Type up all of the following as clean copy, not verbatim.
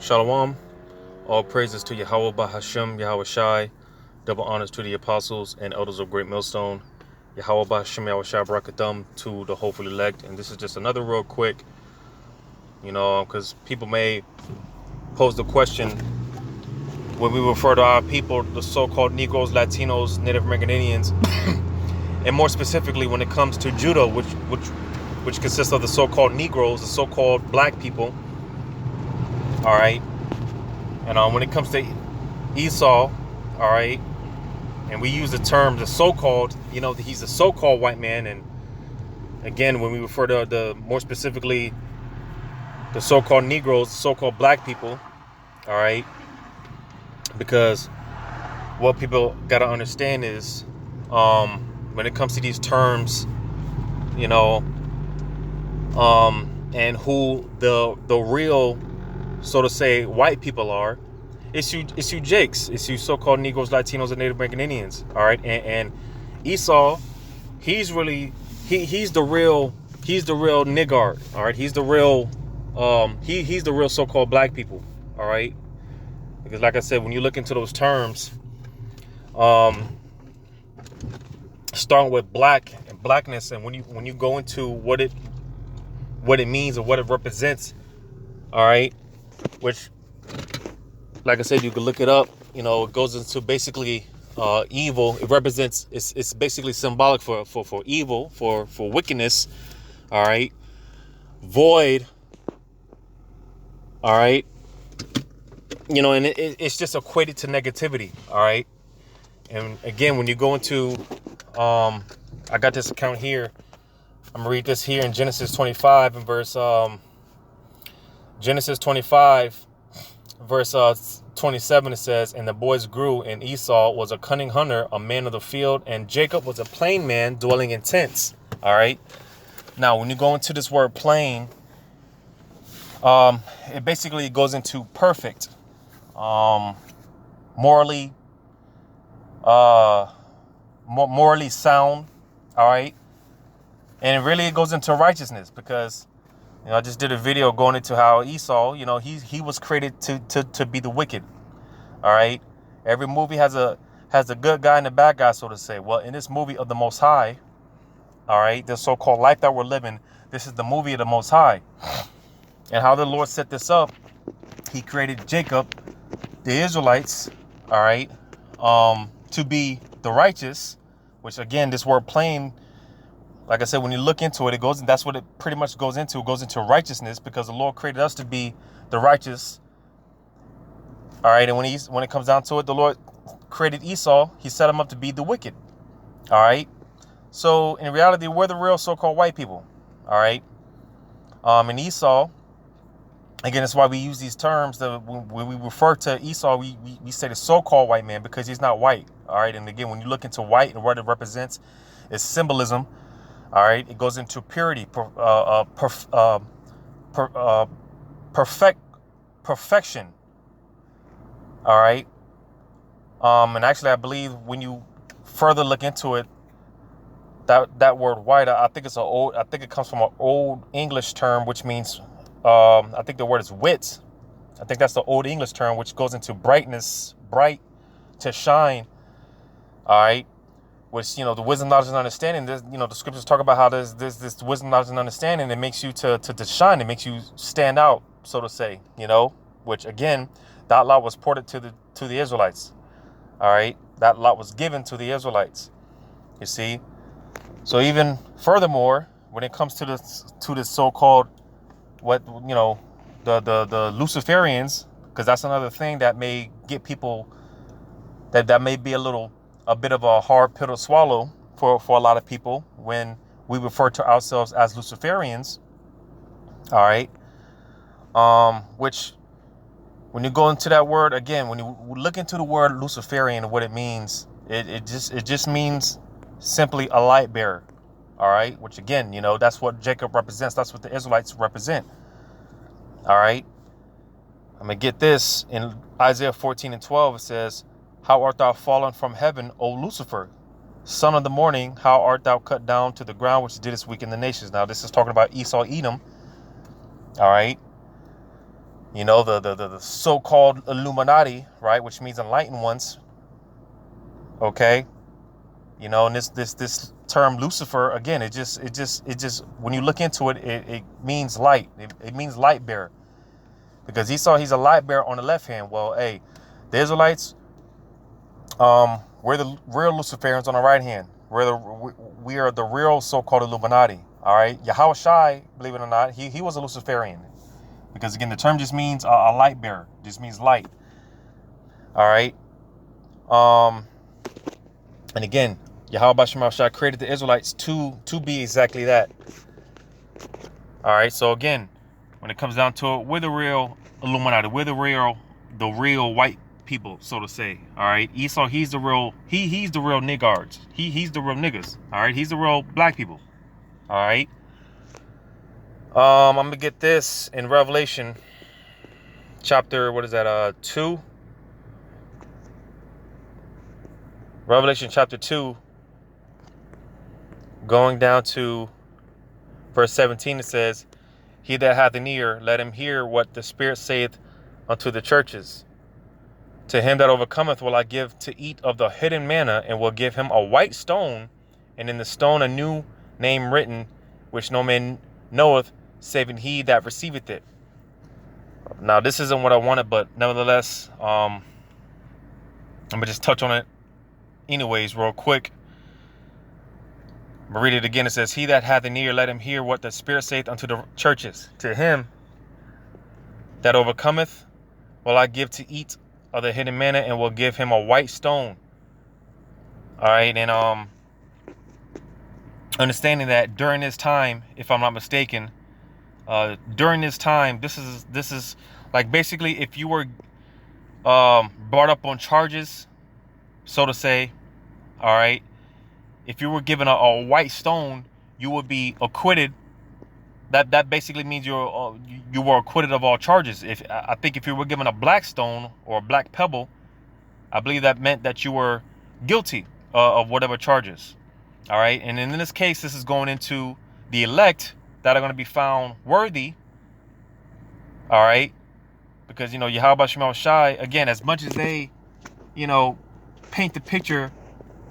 Shalom. All praises to Yahweh Bahashem, Yahweh Shai. Double honors to the apostles and elders of Great Millstone. Yahweh Bahashem, Yahweh Shai Barakatham to the hopeful elect. And this is just another real quick, because people may pose the question when we refer to our people, the so-called Negroes, Latinos, Native American Indians, and more specifically when it comes to Judah, which consists of the so-called Negroes, the so-called black people. All right. And when it comes to Esau, all right, and we use the term the so-called, he's a so-called white man. And again, when we refer to the more specifically the so-called Negroes, the so-called black people, all right, because what people got to understand is when it comes to these terms, and who the real, so to say, white people are, it's you Jakes, it's you so-called Negroes, Latinos, and Native American Indians, all right. And Esau, he's the real niggard, all right. He's the real he's the real so-called black people, all right. Because like I said, when you look into those terms, starting with black and blackness, and when you go into what it means or what it represents, all right, which, like I said, you can look it up. It goes into basically evil. It represents, it's basically symbolic for evil, for wickedness, all right, void, all right, and it's just equated to negativity, all right. And again, when you go into, I got this account here. I'm gonna read this here in Genesis 25 and verse, Genesis 25, verse 27. It says, "And the boys grew, and Esau was a cunning hunter, a man of the field, and Jacob was a plain man dwelling in tents." All right. Now, when you go into this word plain, it basically goes into perfect, morally, morally sound. All right. And really it goes into righteousness, because I just did a video going into how Esau, he was created to be the wicked. All right. Every movie has a good guy and a bad guy, so to say. Well, in this movie of the Most High, all right, the so-called life that we're living, this is the movie of the Most High. And how the Lord set this up, he created Jacob, the Israelites, all right, to be the righteous, which again, this word plain, like I said, when you look into it, that's what it pretty much goes into. It goes into righteousness, because the Lord created us to be the righteous. All right. And when it comes down to it, the Lord created Esau. He set him up to be the wicked. All right. So in reality, we're the real so-called white people. All right. And Esau, again, that's why we use these terms. When we refer to Esau, we say the so-called white man, because he's not white. All right. And again, when you look into white and what it represents, it's symbolism. All right, it goes into purity, perfection. All right, and actually, I believe when you further look into it, that word white, I think it comes from an old English term, which means, I think the word is wit. I think that's the old English term, which goes into brightness, bright, to shine. All right. Which, the wisdom, knowledge, and understanding, the scriptures talk about how there's this wisdom, knowledge, and understanding that makes you to shine. It makes you stand out, so to say, which again, that law was ported to the Israelites. All right. That law was given to the Israelites. You see? So even furthermore, when it comes to this so-called, the Luciferians, because that's another thing that may get people, that may be a bit of a hard pill to swallow for a lot of people when we refer to ourselves as Luciferians. All right. Which, when you go into that word again, when you look into the word Luciferian and what it means, it just means simply a light bearer. All right. Which again, that's what Jacob represents. That's what the Israelites represent. All right. I'm going to get this in Isaiah 14:12. It says, "How art thou fallen from heaven, O Lucifer, son of the morning? How art thou cut down to the ground, which didst weaken the nations?" Now, this is talking about Esau, Edom. All right. You know, the so-called Illuminati, right, which means enlightened ones. Okay, you know, and this term Lucifer, again, it just when you look into it, it means light. It means light bearer, because Esau, he's a light bearer on the left hand. Well, hey, the Israelites, we're the real Luciferians on the right hand. We are the real so-called Illuminati. All right, Yahushai, believe it or not, he was a Luciferian, because again, the term just means a light bearer, just means light. All right. And again, Yahweh Shai created the Israelites to be exactly that. All right. So again, when it comes down to it, we're the real Illuminati. We're the real white people, so to say. All right. Esau, he's the real niggards. He's the real niggas. All right. He's the real black people. All right. I'm gonna get this in Revelation chapter, what is that? 2. Revelation chapter 2, going down to verse 17, it says, "He that hath an ear, let him hear what the Spirit saith unto the churches. To him that overcometh will I give to eat of the hidden manna, and will give him a white stone, and in the stone a new name written, which no man knoweth, saving he that receiveth it." Now, this isn't what I wanted, but nevertheless, I'm gonna just touch on it anyways real quick. I'm gonna read it again. It says, "He that hath an ear, let him hear what the Spirit saith unto the churches. To him that overcometh will I give to eat of the hidden manna, and will give him a white stone." All right, and understanding that during this time, if I'm not mistaken, during this time, this is like basically if you were brought up on charges, so to say. All right, if you were given a white stone, you would be acquitted. That basically means you were acquitted of all charges. I think if you were given a black stone or a black pebble, I believe that meant that you were guilty of whatever charges. All right, and in this case, this is going into the elect that are going to be found worthy. All right, because Yahweh Shai, again, as much as they paint the picture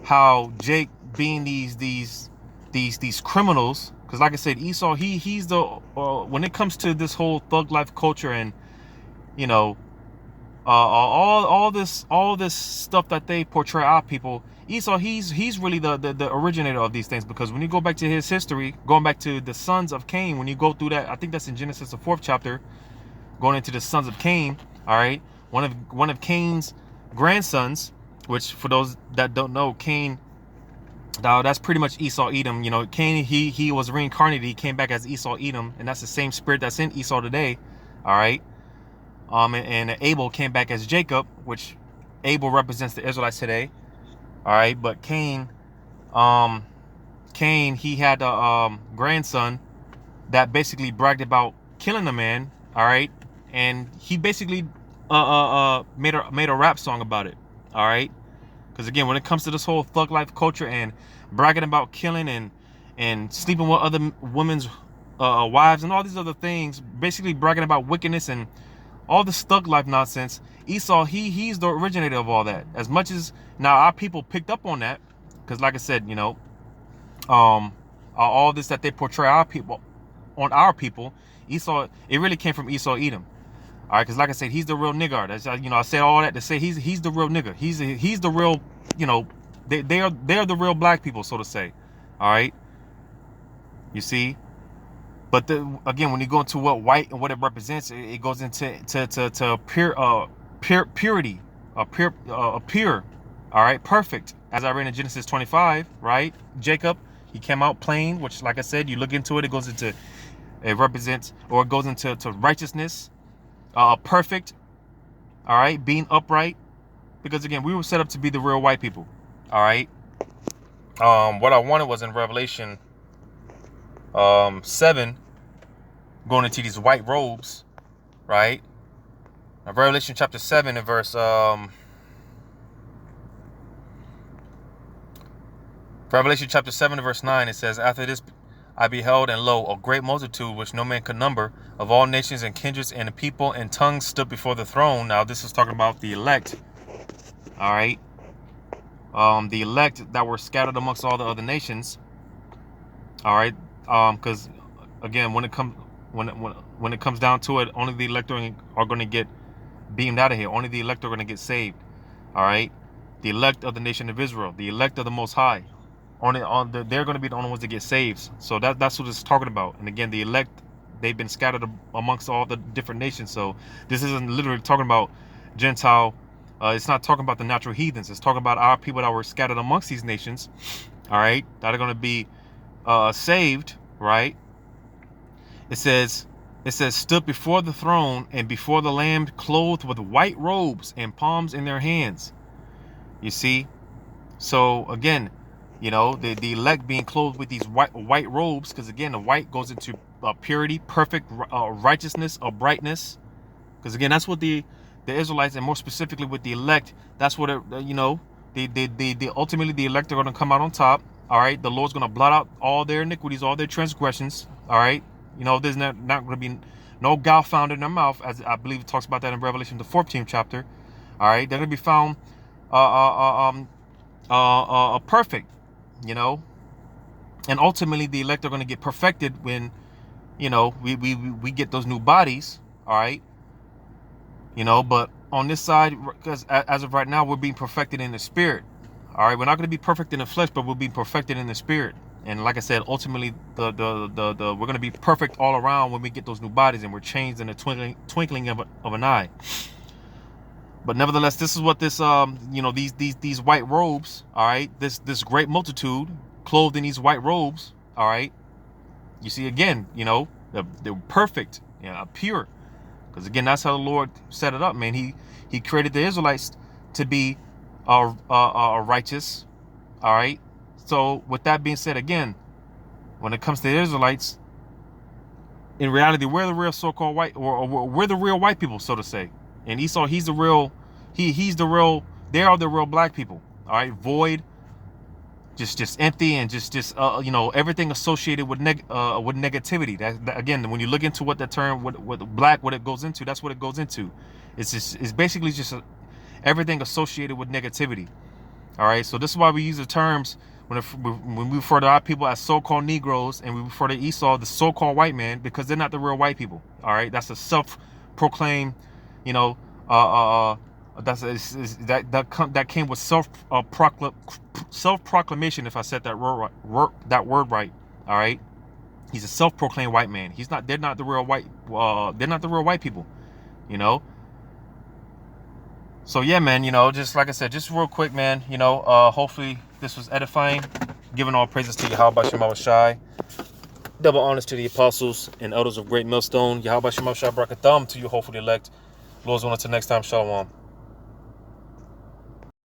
how Jake being these criminals, because like I said, Esau, he's the when it comes to this whole thug life culture and all this stuff that they portray our people, Esau, he's really the originator of these things. Because when you go back to his history, going back to the sons of Cain, when you go through that, I think that's in Genesis, the 4th chapter, going into the sons of Cain. All right, one of Cain's grandsons, which for those that don't know, Cain, that's pretty much Esau Edom. Cain, he was reincarnated. He came back as Esau Edom, and that's the same spirit that's in Esau today. All right. And Abel came back as Jacob, which Abel represents the Israelites today. All right, but Cain, he had a grandson that basically bragged about killing a man. All right, and he basically made a rap song about it. All right. Because again, when it comes to this whole thug life culture and bragging about killing and sleeping with other women's wives and all these other things, basically bragging about wickedness and all this thug life nonsense, Esau, he's the originator of all that. As much as now our people picked up on that, because like I said, all this that they portray our people Esau, it really came from Esau Edom. All right, because like I said, he's the real nigger. That's I said all that to say he's the real nigger. He's the real, they're the real black people, so to say. All right, you see. But again, when you go into what white and what it represents, it goes into purity, pure. All right, perfect. As I read in Genesis 25, right? Jacob, he came out plain, which, like I said, you look into it, it goes into righteousness. Perfect. All right, being upright, because again, we were set up to be the real white people. All right. What I wanted was in Revelation 7, going into these white robes, right? Now, Revelation chapter 7 and verse Revelation chapter 7 and verse 9, it says, "After this I beheld, and lo, a great multitude which no man could number, of all nations and kindreds and people and tongues stood before the throne. Now this is talking about the elect. All right. The elect that were scattered amongst all the other nations. All right. Because again, when it comes down to it, only the elect are going to get beamed out of here. Only the elect are going to get saved. All right. The elect of the nation of Israel, the elect of the Most High. They're going to be the only ones that get saved. So that's what it's talking about. And again, the elect, they've been scattered amongst all the different nations. So this isn't literally talking about Gentile. It's not talking about the natural heathens. It's talking about our people that were scattered amongst these nations. All right, that are going to be saved. Right. It says stood before the throne and before the Lamb, clothed with white robes and palms in their hands. You see. So again, you know, the elect being clothed with these white robes, because again, the white goes into purity, perfect righteousness, brightness. Because again, that's what the Israelites, and more specifically with the elect, that's what it, you know, the ultimately the elect are going to come out on top. All right, the Lord's going to blot out all their iniquities, all their transgressions. All right, you know, there's not going to be no guile found in their mouth, as I believe it talks about that in Revelation, the 14th chapter. All right, they're going to be found perfect. You know, and ultimately the elect are going to get perfected when, you know, we get those new bodies. All right, you know, but on this side, because as of right now, we're being perfected in the spirit. All right, we're not going to be perfect in the flesh, but we'll be perfected in the spirit. And like I said, ultimately we're going to be perfect all around when we get those new bodies, and we're changed in the twinkling of an eye. But nevertheless, this is what this you know, these white robes, all right, this great multitude clothed in these white robes, all right. You see, again, you know, they're perfect, you know, pure, because again, that's how the Lord set it up, man. He created the Israelites to be righteous, all right. So with that being said, again, when it comes to the Israelites, in reality, we're the real so-called white, or we're the real white people, so to say. And Esau, he's the real, he's the real, they are the real black people. All right, void, just empty, and just you know, everything associated with negativity. That again, when you look into what that term, what black, what it goes into, that's what it goes into. It's basically just everything associated with negativity. All right, so this is why we use the terms when we refer to our people as so-called Negroes, and we refer to Esau, the so-called white man, because they're not the real white people. All right, that's a self-proclaimed, you know, that came with self-proclamation. If I said that word right, all right. He's a self-proclaimed white man. He's not. They're not the real white. They're not the real white people, you know. So yeah, man. You know, just like I said, just real quick, man. You know, hopefully this was edifying. Giving all praises to Yahweh Shema Shai. Double honors to the apostles and elders of Great Millstone. Yahweh Shema Shai Brakatham to you, hopefully elect. Lord's willing, until next time, shalom.